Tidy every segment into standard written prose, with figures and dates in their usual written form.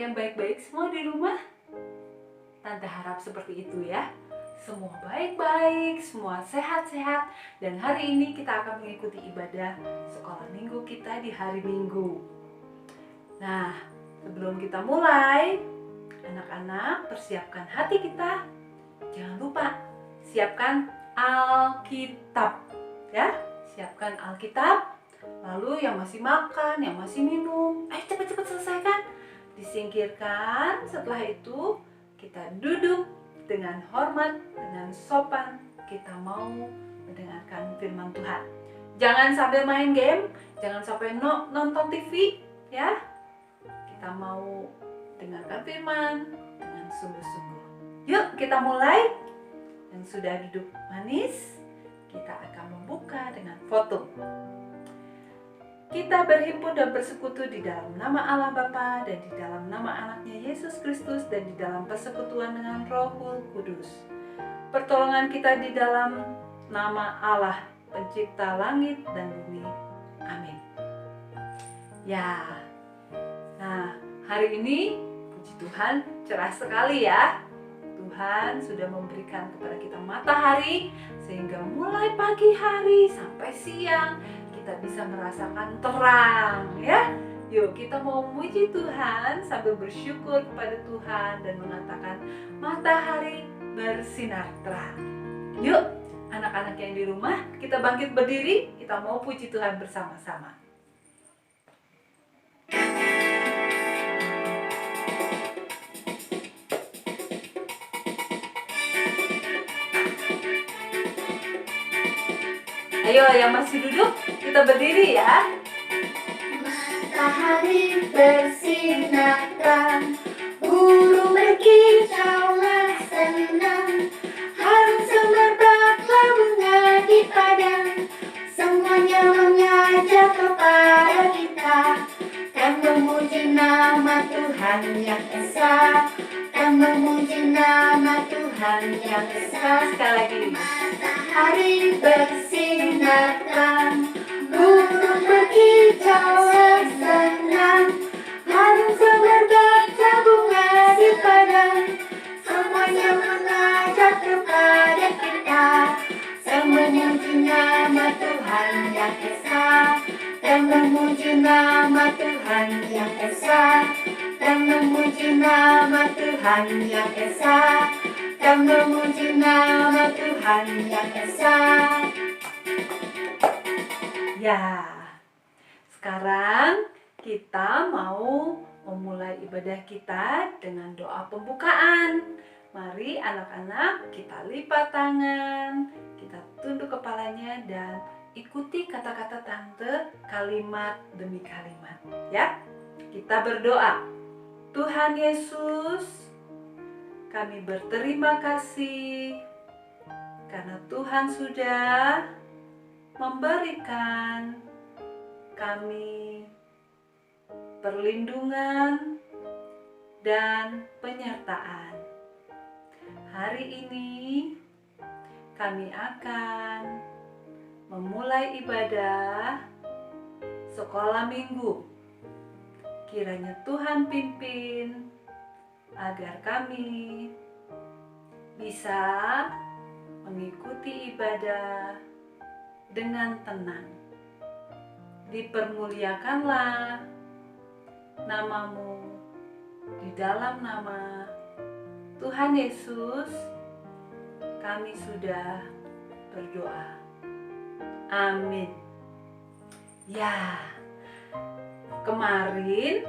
yang baik-baik semua di rumah? Tante harap seperti itu ya. Semua baik-baik, semua sehat-sehat. Dan hari ini kita akan mengikuti ibadah sekolah minggu kita di hari Minggu. Nah, sebelum kita mulai, anak-anak persiapkan hati kita. Jangan lupa, siapkan Alkitab ya. Siapkan Alkitab. Lalu yang masih makan, yang masih minum, ayo cepat-cepat selesaikan. Disingkirkan. Setelah itu kita duduk dengan hormat, dengan sopan. Kita mau mendengarkan firman Tuhan. Jangan sambil main game, jangan sampai nonton TV ya. Kita mau dengarkan firman dengan sungguh-sungguh. Yuk kita mulai. Yang sudah duduk manis, kita akan membuka dengan foto. Kita berhimpun dan bersekutu di dalam nama Allah Bapa dan di dalam nama anaknya Yesus Kristus dan di dalam persekutuan dengan Roh Kudus. Pertolongan kita di dalam nama Allah, pencipta langit dan bumi. Amin. Ya, nah hari ini puji Tuhan cerah sekali ya. Tuhan sudah memberikan kepada kita matahari sehingga mulai pagi hari sampai siang kita bisa merasakan terang ya. Yuk kita mau memuji Tuhan sambil bersyukur kepada Tuhan dan mengatakan matahari bersinar terang. Yuk anak-anak yang di rumah, kita bangkit berdiri, kita mau puji Tuhan bersama-sama. Ayo yang masih duduk, kita berdiri ya. Matahari bersinar terang, burung berkicaulah senang, harum semerbaklah bunga di padang, semuanya mengajak kepada kita, dan memuji nama Tuhan yang esa, dan memuji nama Tuhan yang esa. Sekali lagi. Matahari bersinar terang, burung berkicaulah senang, harum semerbaklah bunga di padang, semuanya mengajak kepada kita, dan memuji nama Tuhan yang esa, dan memuji nama Tuhan yang esa, dan memuji nama Tuhan yang esa, dan memuji nama Tuhan yang esa. Ya, sekarang kita mau memulai ibadah kita dengan doa pembukaan. Mari anak-anak kita lipat tangan, kita tunduk kepalanya dan ikuti kata-kata tante kalimat demi kalimat ya. Kita berdoa. Tuhan Yesus, kami berterima kasih karena Tuhan sudah memberikan kami perlindungan dan penyertaan. Hari ini kami akan memulai ibadah sekolah minggu. Kiranya Tuhan pimpin agar kami bisa mengikuti ibadah dengan tenang. Dipermuliakanlah namamu di dalam nama Tuhan Yesus. Kami sudah berdoa. Amin. Ya, kemarin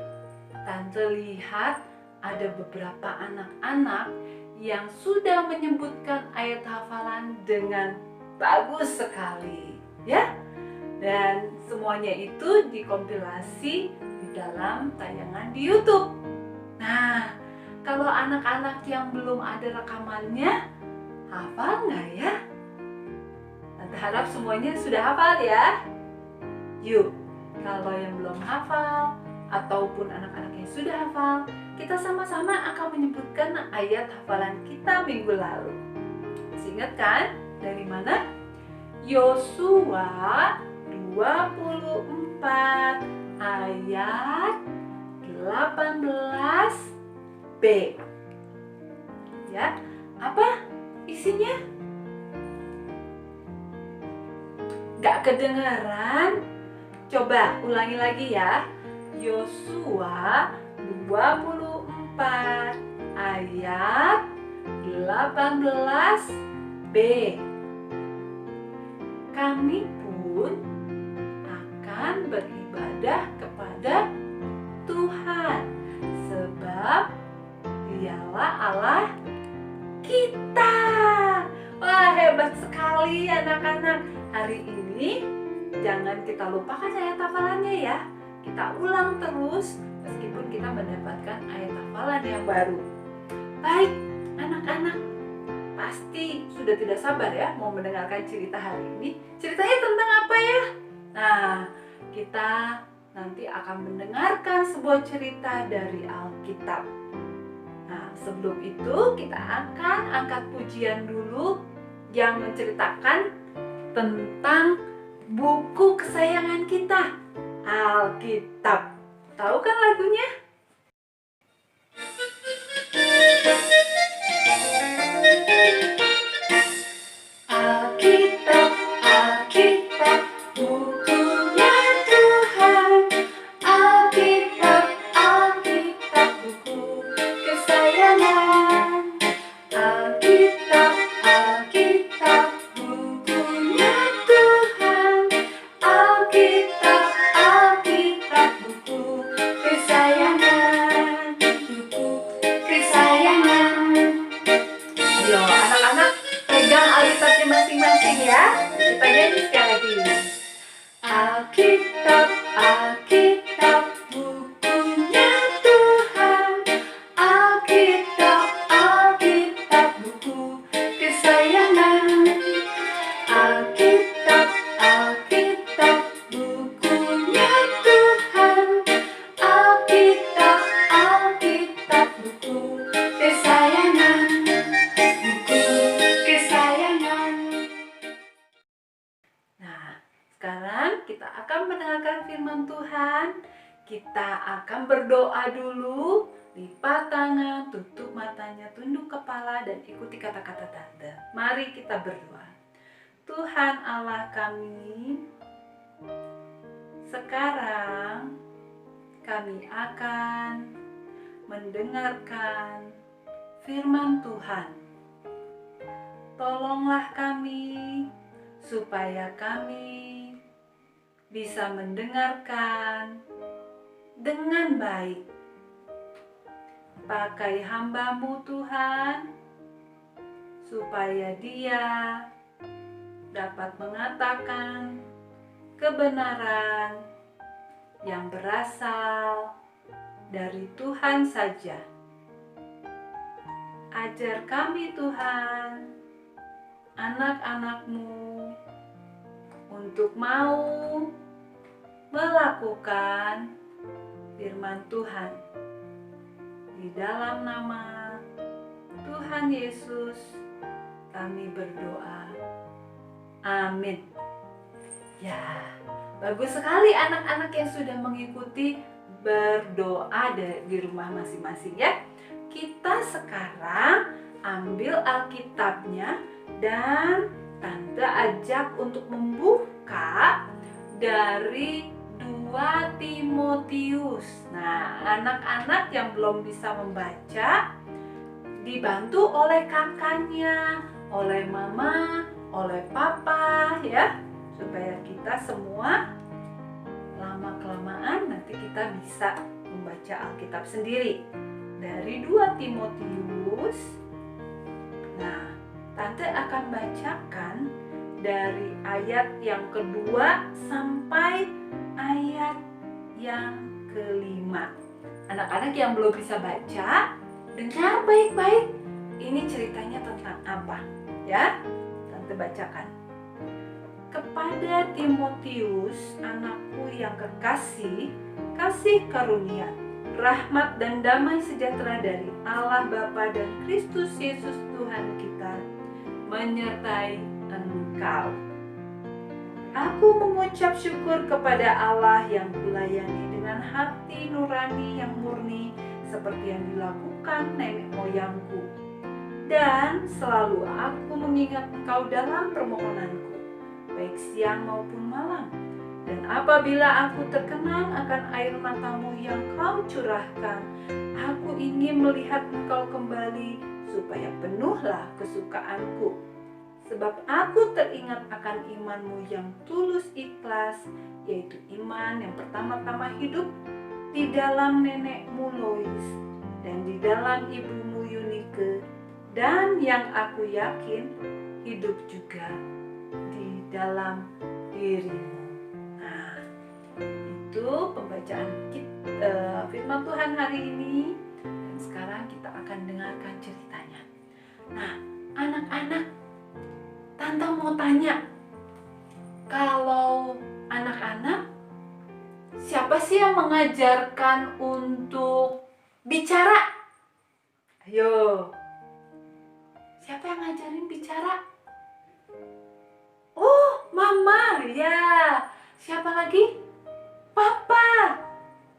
tante lihat ada beberapa anak-anak yang sudah menyebutkan ayat hafalan dengan bagus sekali ya, dan semuanya itu dikompilasi di dalam tayangan di YouTube. Nah, kalau anak-anak yang belum ada rekamannya, hafal nggak ya? Tante harap semuanya sudah hafal ya. Yuk, kalau yang belum hafal ataupun anak-anak yang sudah hafal, kita sama-sama akan menyebutkan ayat hafalan kita minggu lalu. Masih ingat kan? Dari mana? Yosua 24 ayat 8 18B. Ya, apa isinya? Gak kedengaran? Coba ulangi lagi ya. Yosua 24 ayat 18B. Kami pun akan beribadah kepada Tuhan, sebab Dialah Allah kita. Wah, hebat sekali anak-anak. Hari ini jangan kita lupakan ayat hafalannya ya. Kita ulang terus meskipun kita mendapatkan ayat hafalan yang baru. Baik, anak-anak, pasti sudah tidak sabar ya mau mendengarkan cerita hari ini. Ceritanya tentang apa ya? Nah, kita nanti akan mendengarkan sebuah cerita dari Alkitab. Nah, sebelum itu kita akan angkat pujian dulu yang menceritakan tentang buku kesayangan kita, Alkitab. Tahu kan lagunya? Alkitab, Alkitab, bukunya Tuhan. Alkitab, Alkitab, buku kesayangan. Alkitab, Alkitab, bukunya Tuhan. Alkitab, Alkitab, buku kesayangan. Buku kesayangan. Ayo anak-anak, pegang Alkitabnya masing-masing ya. Kita nyanyi sekali lagi. Alkitab, Alkitab, bukunya Tuhan. Alkitab, Alkitab, buku kesayangan. Alkitab, Alkitab, bukunya Tuhan. Alkitab, Alkitab, buku kesayangan. Buku kesayangan. Nah, sekarang kita akan mendengarkan firman Tuhan. Kita akan berdoa dulu. Lipat tangan, tutup matanya, tunduk kepala, dan ikuti kata-kata tante. Mari kita berdoa. Tuhan Allah kami, sekarang kami akan mendengarkan firman Tuhan. Tolonglah kami supaya kami bisa mendengarkan dengan baik. Pakai hamba-Mu Tuhan, supaya dia dapat mengatakan kebenaran yang berasal dari Tuhan saja. Ajar kami Tuhan, anak-anak-Mu, untuk mau melakukan firman Tuhan. Di dalam nama Tuhan Yesus kami berdoa. Amin. Ya, bagus sekali anak-anak yang sudah mengikuti berdoa di rumah masing-masing ya. Kita sekarang ambil Alkitabnya dan tante ajak untuk membuka dari 2 Timotius. Nah, anak-anak yang belum bisa membaca dibantu oleh kakaknya, oleh mama, oleh papa ya, supaya kita semua lama-kelamaan nanti kita bisa membaca Alkitab sendiri. Dari 2 Timotius. Nah, tante akan bacakan dari ayat yang kedua sampai ayat yang kelima. Anak-anak yang belum bisa baca, dengar baik-baik. Ini ceritanya tentang apa? Ya, tante bacakan. Kepada Timotius, anakku yang kekasih, kasih karunia, rahmat dan damai sejahtera dari Allah Bapa dan Kristus Yesus Tuhan kita menyertai engkau. Aku mengucap syukur kepada Allah yang kulayani dengan dengan hati nurani yang murni seperti yang dilakukan nenek moyangku. Dan selalu aku mengingat Engkau dalam permohonanku, baik siang maupun malam. Dan apabila aku terkenang akan air matamu yang Kau curahkan, aku ingin melihat Engkau kembali supaya penuhlah kesukaanku. Sebab aku teringat akan imanmu yang tulus ikhlas, yaitu iman yang pertama-tama hidup di dalam nenekmu Lois dan di dalam ibumu Yunike, dan yang aku yakin hidup juga di dalam dirimu. Nah, itu pembacaan firman Tuhan hari ini. Dan sekarang kita akan dengarkan ceritanya. Nah, anak-anak, Tante mau tanya, kalau anak-anak, siapa sih yang mengajarkan untuk bicara? Ayo, siapa yang ngajarin bicara? Oh, Mama, ya. Siapa lagi? Papa,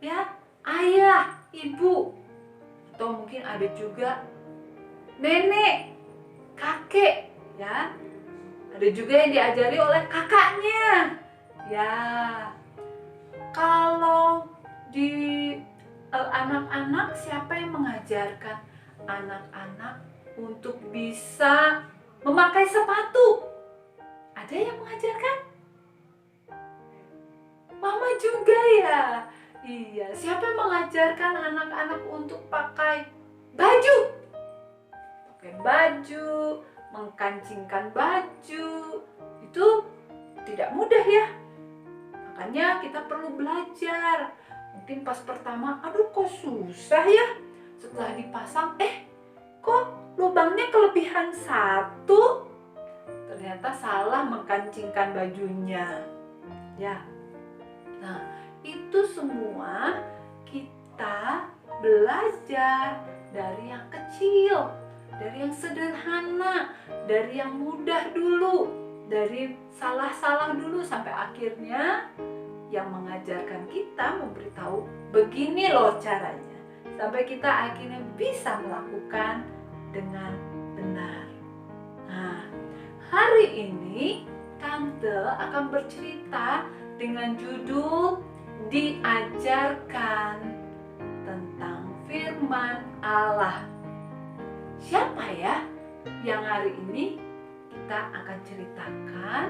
ya. Ayah, ibu. Atau mungkin ada juga nenek, kakek, ya. Ada juga yang diajari oleh kakaknya. Ya. Kalau di anak-anak, siapa yang mengajarkan anak-anak untuk bisa memakai sepatu? Ada yang mengajarkan? Mama juga ya? Iya, siapa yang mengajarkan anak-anak untuk pakai baju? Pakai baju, mengkancingkan baju, itu tidak mudah ya. Makanya kita perlu belajar. Mungkin pas pertama, aduh kok susah ya. Setelah dipasang, kok lubangnya kelebihan satu. Ternyata salah mengkancingkan bajunya. Ya. Nah, itu semua kita belajar dari yang kecil, dari yang sederhana, dari yang mudah dulu, dari salah-salah dulu sampai akhirnya yang mengajarkan kita memberitahu begini loh caranya, sampai kita akhirnya bisa melakukan dengan benar. Nah, hari ini Tante akan bercerita dengan judul Diajarkan tentang Firman Allah. Siapa ya yang hari ini kita akan ceritakan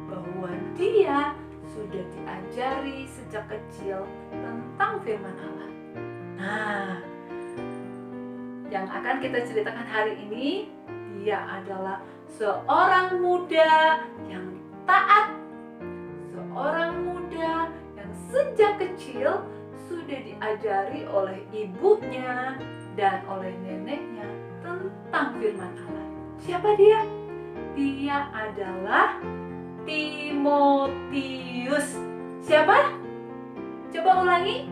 bahwa dia sudah diajari sejak kecil tentang firman Allah. Nah, yang akan kita ceritakan hari ini, dia adalah seorang muda yang taat, seorang muda yang sejak kecil sudah diajari oleh ibunya dan oleh neneknya tentang firman Allah. Siapa dia? Dia adalah Timotius. Siapa? Coba ulangi.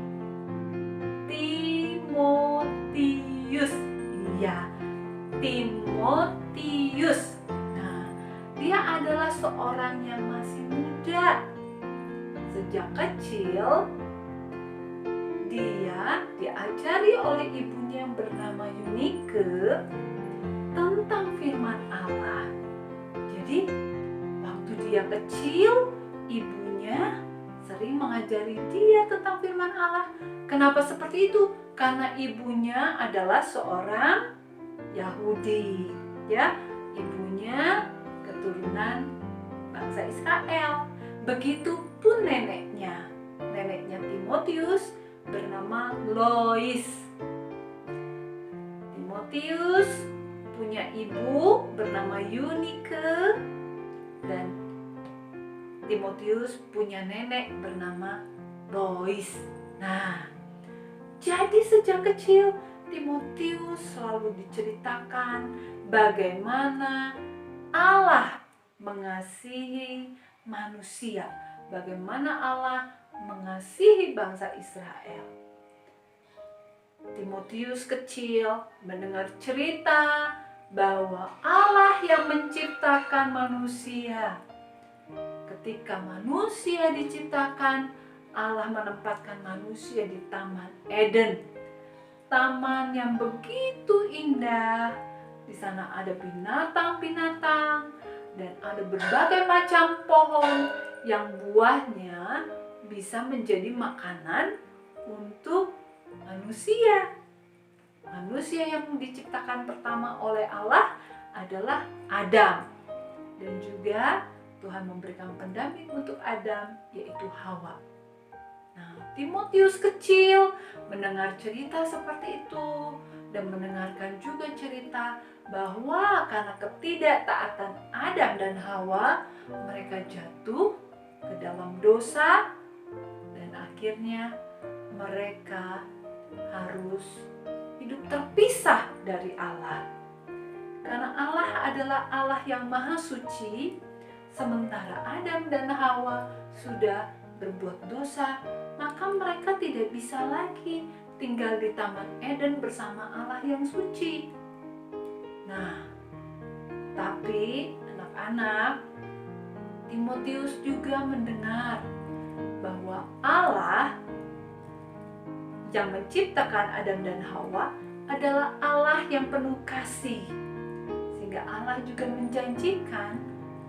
Timotius. Iya, Timotius. Nah, dia adalah seorang yang masih muda. Sejak kecil dia diajari oleh ibunya yang bernama Yunike tentang firman Allah. Jadi waktu dia kecil, ibunya sering mengajari dia tentang firman Allah. Kenapa seperti itu? Karena ibunya adalah seorang Yahudi, ya. Ibunya keturunan bangsa Israel. Begitupun neneknya. Neneknya Timotius bernama Lois. Timotius punya ibu bernama Yunike dan Timotius punya nenek bernama Lois. Nah, jadi sejak kecil Timotius selalu diceritakan bagaimana Allah mengasihi manusia, bagaimana Allah mengasihi bangsa Israel. Timotius kecil mendengar cerita bahwa Allah yang menciptakan manusia. Ketika manusia diciptakan, Allah menempatkan manusia di Taman Eden. Taman yang begitu indah. Di sana ada binatang-binatang dan ada berbagai macam pohon yang buahnya bisa menjadi makanan untuk manusia. Manusia yang diciptakan pertama oleh Allah adalah Adam. Dan juga Tuhan memberikan pendamping untuk Adam, yaitu Hawa. Nah, Timotius kecil mendengar cerita seperti itu dan mendengarkan juga cerita bahwa karena ketidaktaatan Adam dan Hawa, mereka jatuh ke dalam dosa dan akhirnya mereka harus hidup terpisah dari Allah. Karena Allah adalah Allah yang maha suci, sementara Adam dan Hawa sudah berbuat dosa, maka mereka tidak bisa lagi tinggal di Taman Eden bersama Allah yang suci. Nah, tapi anak-anak, Timotius juga mendengar bahwa Allah yang menciptakan Adam dan Hawa adalah Allah yang penuh kasih, sehingga Allah juga menjanjikan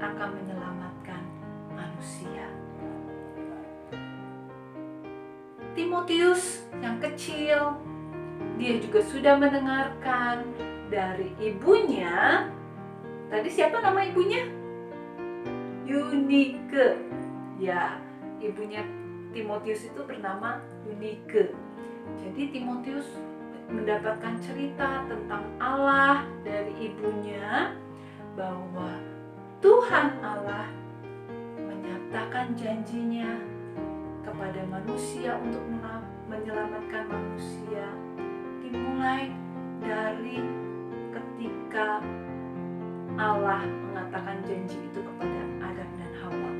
akan menyelamatkan manusia. Timotius yang kecil, dia juga sudah mendengarkan dari ibunya. Tadi siapa nama ibunya? Eunike. Ya, ibunya Timotius itu bernama Eunike. Jadi Timotius mendapatkan cerita tentang Allah dari ibunya, bahwa Tuhan Allah menyatakan janjinya kepada manusia untuk menyelamatkan manusia dimulai dari ketika Allah mengatakan janji itu kepada Adam dan Hawa.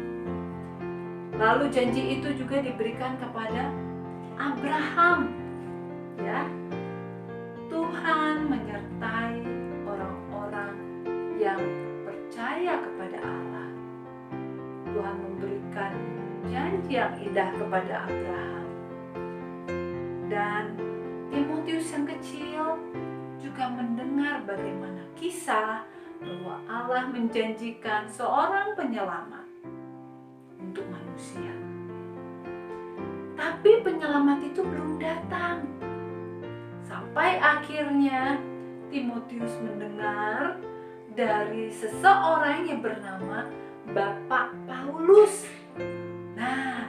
Lalu janji itu juga diberikan kepada Abraham. Ya, Tuhan menyertai orang-orang yang percaya kepada Allah. Tuhan memberikan janji yang indah kepada Abraham. Dan Timotius yang kecil juga mendengar bagaimana kisah bahwa Allah menjanjikan seorang penyelamat untuk manusia. Tapi penyelamat itu belum datang. Sampai akhirnya Timotius mendengar dari seseorang yang bernama Bapak Paulus. Nah,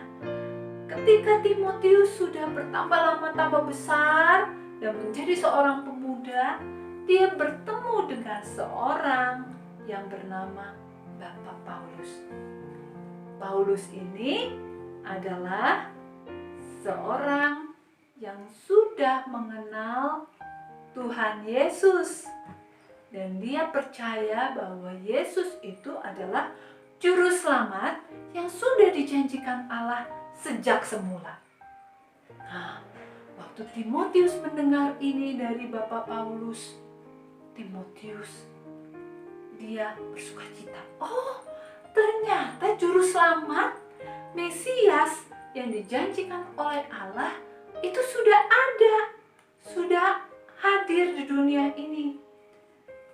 ketika Timotius sudah bertambah lama tambah besar dan menjadi seorang pemuda, dia bertemu dengan seorang yang bernama Bapak Paulus. Paulus ini adalah seorang yang sudah mengenal Tuhan Yesus, dan dia percaya bahwa Yesus itu adalah juru selamat yang sudah dijanjikan Allah sejak semula. Nah, waktu Timotius mendengar ini dari Bapak Paulus, Timotius dia bersukacita. Oh, ternyata juru selamat Mesias yang dijanjikan oleh Allah itu sudah ada, sudah hadir di dunia ini.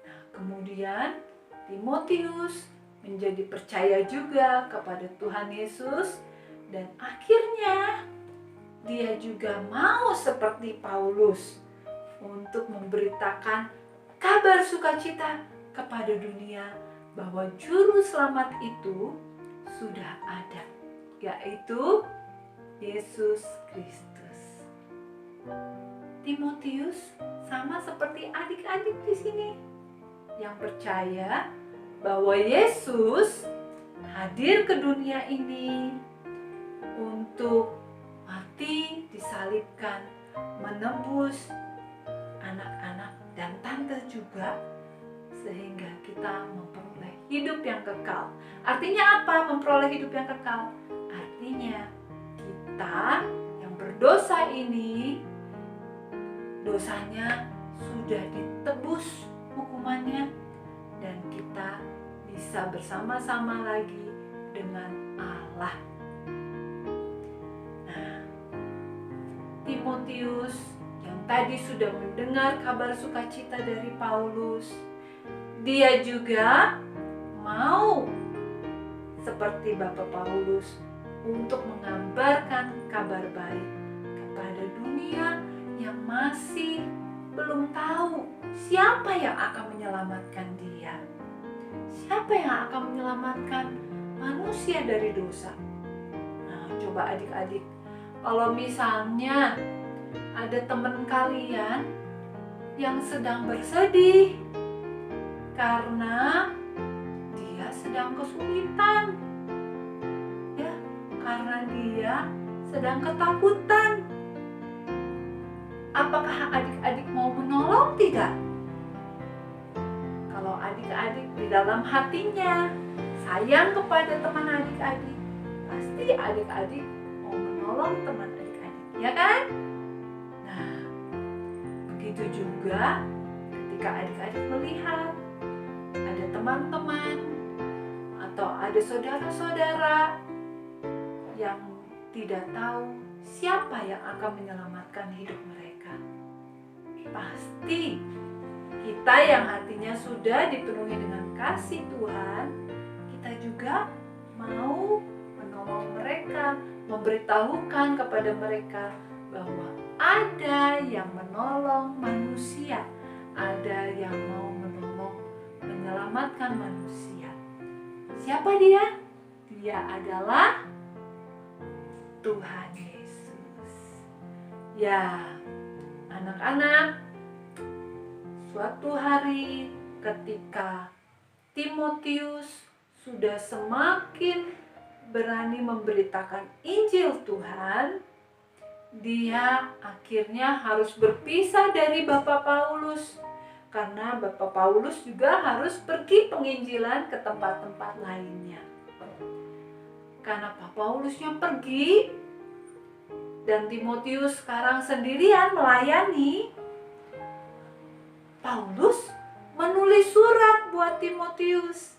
Nah, kemudian Timotius menjadi percaya juga kepada Tuhan Yesus, dan akhirnya dia juga mau seperti Paulus untuk memberitakan kabar sukacita kepada dunia bahwa juru selamat itu sudah ada, yaitu Yesus Kristus. Timotius sama seperti adik-adik di sini yang percaya bahwa Yesus hadir ke dunia ini untuk mati, disalibkan, menebus anak-anak dan tante juga, sehingga kita memperoleh hidup yang kekal. Artinya apa memperoleh hidup yang kekal? Artinya kita yang berdosa ini, dosanya sudah ditebus hukumannya, dan kita bisa bersama-sama lagi dengan Allah. Nah, Timotius yang tadi sudah mendengar kabar sukacita dari Paulus, dia juga mau seperti Bapak Paulus untuk mengabarkan kabar baik kepada dunia yang masih belum tahu siapa yang akan menyelamatkan dia. Siapa yang akan menyelamatkan manusia dari dosa? Nah, coba adik-adik, kalau misalnya ada teman kalian yang sedang bersedih karena dia sedang kesulitan, ya, karena dia sedang ketakutan, apakah adik-adik mau menolong tidak? Kalau adik-adik di dalam hatinya sayang kepada teman adik-adik, pasti adik-adik mau menolong teman adik-adik, ya kan? Nah, begitu juga ketika adik-adik melihat ada teman-teman atau ada saudara-saudara yang tidak tahu siapa yang akan menyelamatkan hidup mereka. Pasti kita yang hatinya sudah dipenuhi dengan kasih Tuhan, kita juga mau menolong mereka, memberitahukan kepada mereka bahwa ada yang menolong manusia, ada yang mau menolong, menyelamatkan manusia. Siapa dia? Dia adalah Tuhan Yesus. Ya, anak-anak, suatu hari ketika Timotius sudah semakin berani memberitakan Injil Tuhan, dia akhirnya harus berpisah dari Bapak Paulus, karena Bapak Paulus juga harus pergi penginjilan ke tempat-tempat lainnya. Karena Pak Paulusnya pergi dan Timotius sekarang sendirian melayani, Paulus menulis surat buat Timotius.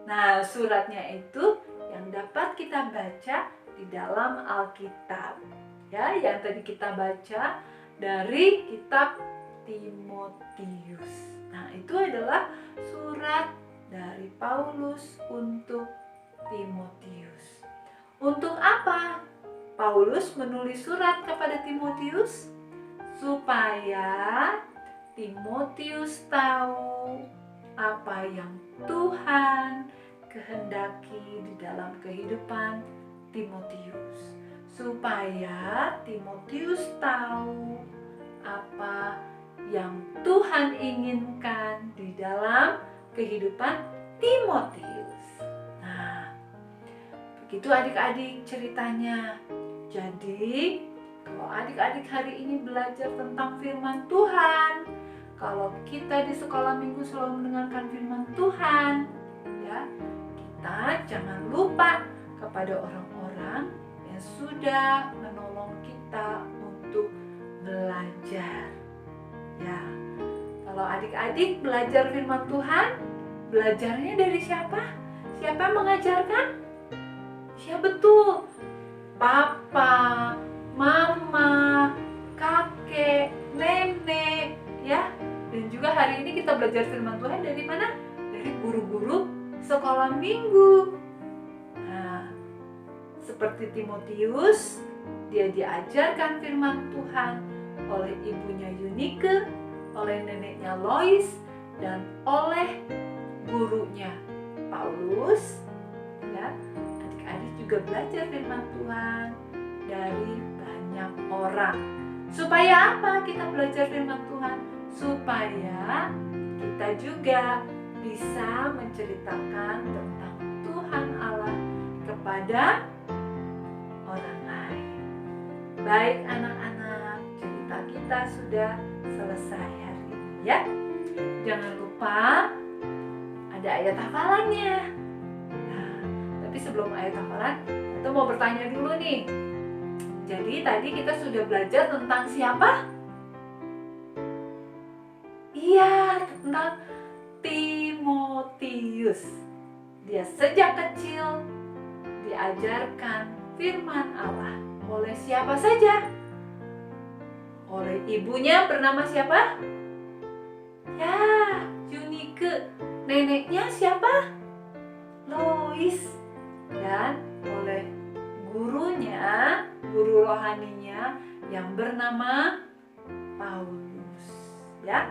Nah, suratnya itu yang dapat kita baca di dalam Alkitab. Ya, yang tadi kita baca dari kitab Timotius. Nah, itu adalah surat dari Paulus untuk Timotius. Untuk apa Paulus menulis surat kepada Timotius? Supaya Timotius tahu apa yang Tuhan kehendaki di dalam kehidupan Timotius. Supaya Timotius tahu apa yang Tuhan inginkan di dalam kehidupan Timotius. Nah, begitu adik-adik ceritanya. Jadi, kalau adik-adik hari ini belajar tentang firman Tuhan, kalau kita di sekolah minggu selalu mendengarkan firman Tuhan, ya, kita jangan lupa kepada orang-orang yang sudah menolong kita untuk belajar. Ya, kalau adik-adik belajar firman Tuhan, belajarnya dari siapa? Siapa yang mengajarkan? Ya betul, papa, mama, kakek, nenek, ya. Dan juga hari ini kita belajar firman Tuhan dari mana? Dari guru-guru sekolah minggu. Nah, seperti Timotius, dia diajarkan firman Tuhan oleh ibunya Yunike, oleh neneknya Lois, dan oleh gurunya Paulus. Ya, adik-adik juga belajar firman Tuhan dari banyak orang. Supaya apa kita belajar firman Tuhan? Supaya kita juga bisa menceritakan tentang Tuhan Allah kepada orang lain. Baik anak-anak, cerita kita sudah selesai hari ini ya. Jangan lupa ada ayat hafalannya. Nah, tapi sebelum ayat hafalan, kita mau bertanya dulu nih. Jadi tadi kita sudah belajar tentang siapa? Iya, tentang Timotius. Dia sejak kecil diajarkan firman Allah oleh siapa saja? oleh ibunya bernama siapa? Ya, Junike. Neneknya siapa? Lois. Dan oleh gurunya, guru rohaninya yang bernama Paulus. Ya,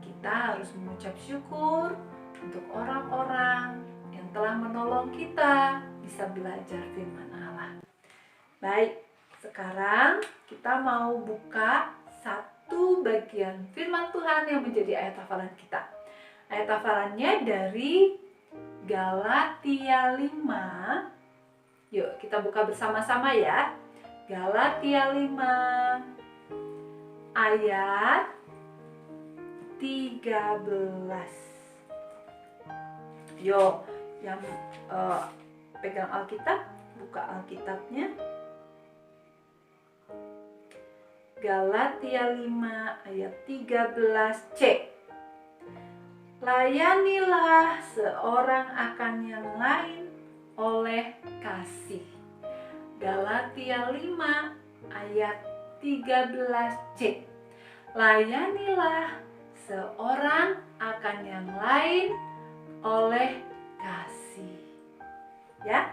kita harus mengucap syukur untuk orang-orang yang telah menolong kita bisa belajar firman Allah. Baik, sekarang kita mau buka satu bagian firman Tuhan yang menjadi ayat hafalan kita. Ayat hafalannya dari Galatia 5. Yuk kita buka bersama-sama ya. Galatia 5 ayat 13. Yuk, yang pegang Alkitab, buka Alkitabnya. Galatia 5 ayat 13c. Layanilah seorang akan yang lain oleh kasih. Galatia 5 ayat 13c. Layanilah seorang akan yang lain oleh kasih. Ya,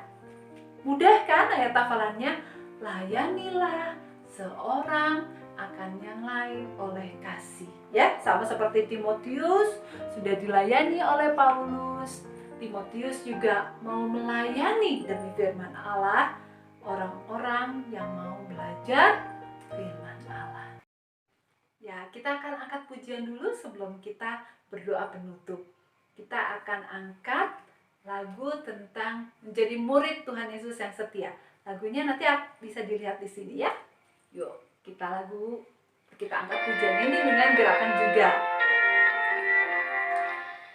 mudah kan ayat hafalannya? Layanilah seorang akan yang lain oleh kasih. Ya, sama seperti Timotius sudah dilayani oleh Paulus. Timotius juga mau melayani demi firman Allah orang-orang yang mau belajar firman Allah. Ya, kita akan angkat pujian dulu sebelum kita berdoa penutup. Kita akan angkat lagu tentang menjadi murid Tuhan Yesus yang setia. Lagunya nanti bisa dilihat di sini ya. Yuk, kita angkat pujian ini dengan gerakan juga.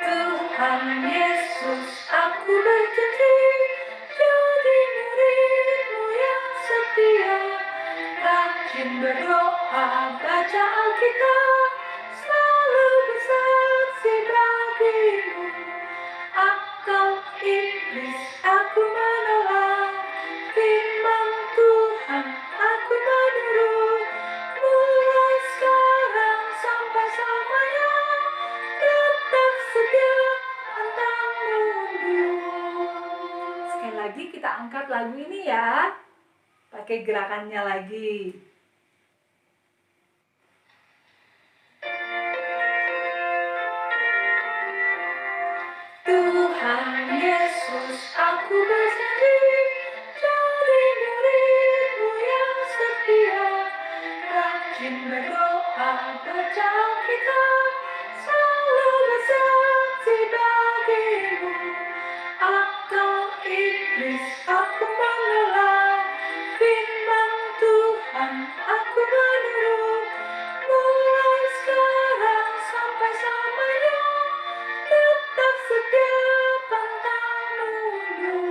Tuhan Yesus, aku berjanji jadi murid-Mu yang setia, rajin berdoa, baca Alkitab, selalu bersaksi bagi-Mu. Akal iblis aku menolak, firman Tuhan aku menurut, mulai sekarang sampai selamanya, tetap setia pantang mundur. Sekali lagi kita angkat lagu ini ya, pakai gerakannya lagi. Tuhan Yesus, aku berjanji jadi murid-Mu yang setia, rajin berdoa, baca Alkitab, selalu bersaksi bagi-Mu. Akal iblis aku menolak, firman Tuhan aku menurut, mulai sekarang sampai selamanya, tetap setia pantang mundur.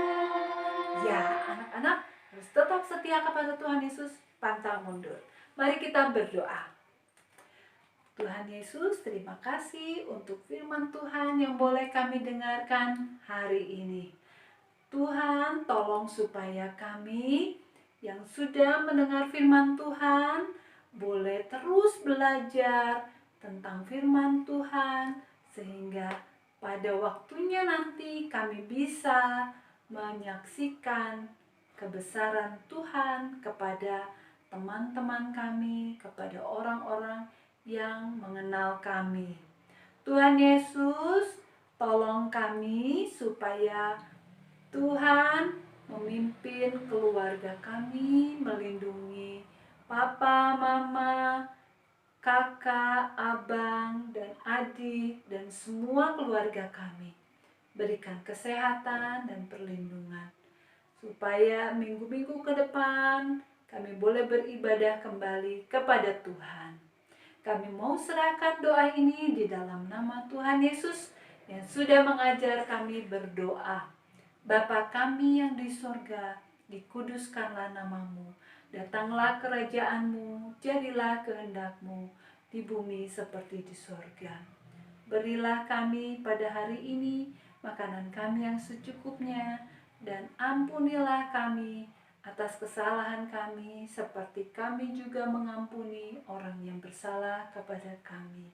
Ya, anak-anak harus tetap setia kepada Tuhan Yesus, pantang mundur. Mari kita berdoa. Tuhan Yesus, terima kasih untuk firman Tuhan yang boleh kami dengarkan hari ini. Tuhan, tolong supaya kami yang sudah mendengar firman Tuhan boleh terus belajar tentang firman Tuhan, sehingga pada waktunya nanti kami bisa menyaksikan kebesaran Tuhan kepada teman-teman kami, kepada orang-orang yang mengenal kami. Tuhan Yesus, tolong kami supaya Tuhan memimpin keluarga kami, melindungi papa, mama, kakak, abang, dan adik, dan semua keluarga kami. Berikan kesehatan dan perlindungan, supaya minggu-minggu ke depan kami boleh beribadah kembali kepada Tuhan. Kami mau serahkan doa ini di dalam nama Tuhan Yesus yang sudah mengajar kami berdoa. Bapa kami yang di sorga, dikuduskanlah namamu. Datanglah kerajaan-Mu, jadilah kehendak-Mu di bumi seperti di sorga. Berilah kami pada hari ini makanan kami yang secukupnya, dan ampunilah kami atas kesalahan kami, seperti kami juga mengampuni orang yang bersalah kepada kami.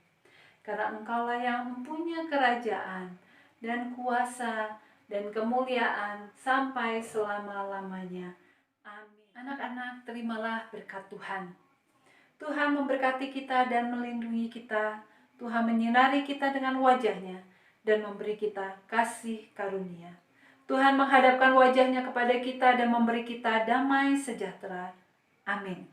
Karena Engkaulah yang mempunyai kerajaan dan kuasa dan kemuliaan sampai selama-lamanya. Amin. Anak-anak, terimalah berkat Tuhan. Tuhan memberkati kita dan melindungi kita. Tuhan menyinari kita dengan wajah-Nya dan memberi kita kasih karunia. Tuhan menghadapkan wajah-Nya kepada kita dan memberi kita damai sejahtera. Amin.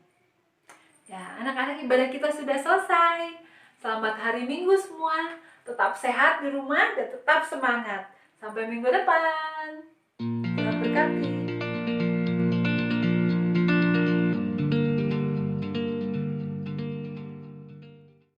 Ya, anak-anak, ibadah kita sudah selesai. Selamat hari Minggu semua. Tetap sehat di rumah dan tetap semangat. Sampai minggu depan.